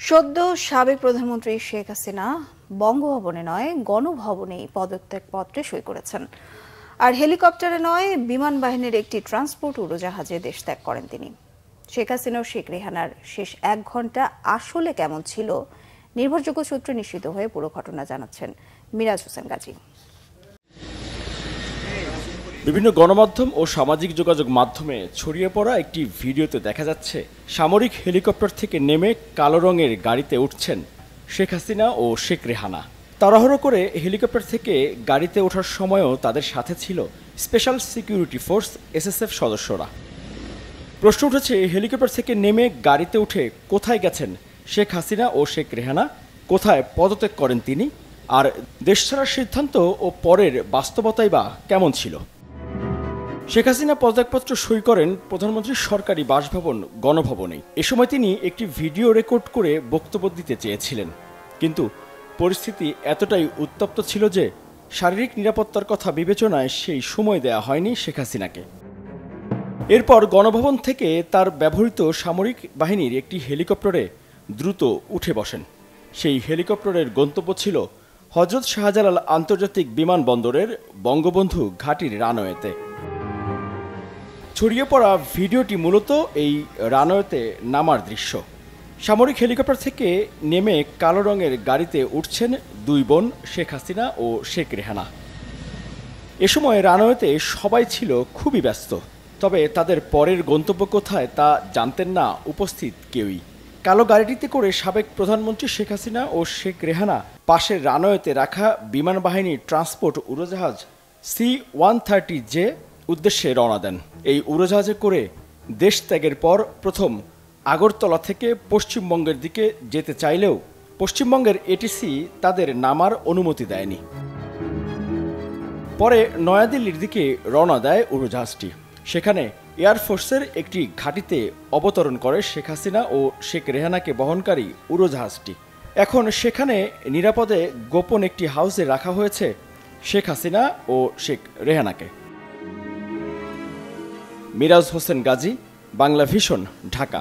সদ্য সাবেক প্রধানমন্ত্রী শেখ হাসিনা বঙ্গভবনে নয় গণভবনেই পদত্যাগপত্রে সই করেছেন। আর হেলিকপ্টারে নয় বিমান বাহিনীর একটি ট্রান্সপোর্ট উড়োজাহাজে দেশ ত্যাগ করেন তিনি। শেখ হাসিনা ও শেখ রেহানার শেষ 1 ঘন্টা আসলে কেমন ছিল, নির্ভরযোগ্য সূত্রে নিশ্চিত হয়ে পুরো ঘটনা জানাচ্ছেন মিরাজ হোসেন গাজী। বিভিন্ন গণমাধ্যম ও সামাজিক যোগাযোগ মাধ্যমে ছড়িয়ে পড়া একটি ভিডিওতে দেখা যাচ্ছে সামরিক হেলিকপ্টার থেকে নেমে কালো রঙের গাড়িতে উঠছেন শেখ হাসিনা ও শেখ রেহানা। তাড়াহুড়ো করে হেলিকপ্টার থেকে গাড়িতে ওঠার সময়ও তাদের সাথে ছিল স্পেশাল সিকিউরিটি ফোর্স SSF সদস্যরা। প্রশ্ন উঠেছে, হেলিকপ্টার থেকে নেমে গাড়িতে উঠে কোথায় গেছেন শেখ হাসিনা ও শেখ রেহানা, কোথায় পদত্যাগ করেন তিনি, আর দেশ ছাড়ার সিদ্ধান্ত ও পরের বাস্তবতাই বা কেমন ছিল। শেখ হাসিনা পদত্যাগপত্র সই করেন প্রধানমন্ত্রীর সরকারি বাসভবন গণভবনেই। এ সময় তিনি একটি ভিডিও রেকর্ড করে বক্তব্য দিতে চেয়েছিলেন, কিন্তু পরিস্থিতি এতটাই উত্তপ্ত ছিল যে শারীরিক নিরাপত্তার কথা বিবেচনায় সেই সময় দেয়া হয়নি শেখ হাসিনাকে। এরপর গণভবন থেকে তার ব্যবহৃত সামরিক বাহিনীর একটি হেলিকপ্টারে দ্রুত উঠে বসেন। সেই হেলিকপ্টারের গন্তব্য ছিল হযরত শাহজালাল আন্তর্জাতিক বিমানবন্দরের বঙ্গবন্ধু ঘাঁটির রানওয়েতে। ছড়িয়ে পড়া ভিডিওটি মূলত এই রানওয়েতে নামার দৃশ্য। সামরিক হেলিকপ্টার থেকে নেমে কালো রঙের গাড়িতে উঠছেন দুই বোন শেখ হাসিনা ও শেখ রেহানা। এ সময় রানওয়েতে সবাই ছিল খুবই ব্যস্ত, তবে তাদের পরের গন্তব্য কোথায় তা জানতেন না উপস্থিত কেউই। কালো গাড়িটিতে করে সাবেক প্রধানমন্ত্রী শেখ হাসিনা ও শেখ রেহানা পাশের রানওয়েতে রাখা বিমান বাহিনীর ট্রান্সপোর্ট উড়োজাহাজ C-130J উদ্দেশ্যে রওনা দেন। এই উড়োজাহাজে করে দেশ ত্যাগের পর প্রথম আগরতলা থেকে পশ্চিমবঙ্গের দিকে যেতে চাইলেও পশ্চিমবঙ্গের ATC তাদের নামার অনুমতি দেয়নি। পরে নয়াদিল্লির দিকে রওনা দেয় উড়োজাহাজটি। সেখানে এয়ারফোর্সের একটি ঘাঁটিতে অবতরণ করে শেখ হাসিনা ও শেখ রেহানাকে বহনকারী উড়োজাহাজটি। এখন সেখানে নিরাপদে গোপন একটি হাউসে রাখা হয়েছে শেখ হাসিনা ও শেখ রেহানাকে। মিরাজ হোসেন গাজী, বাংলা ভিশন, ঢাকা।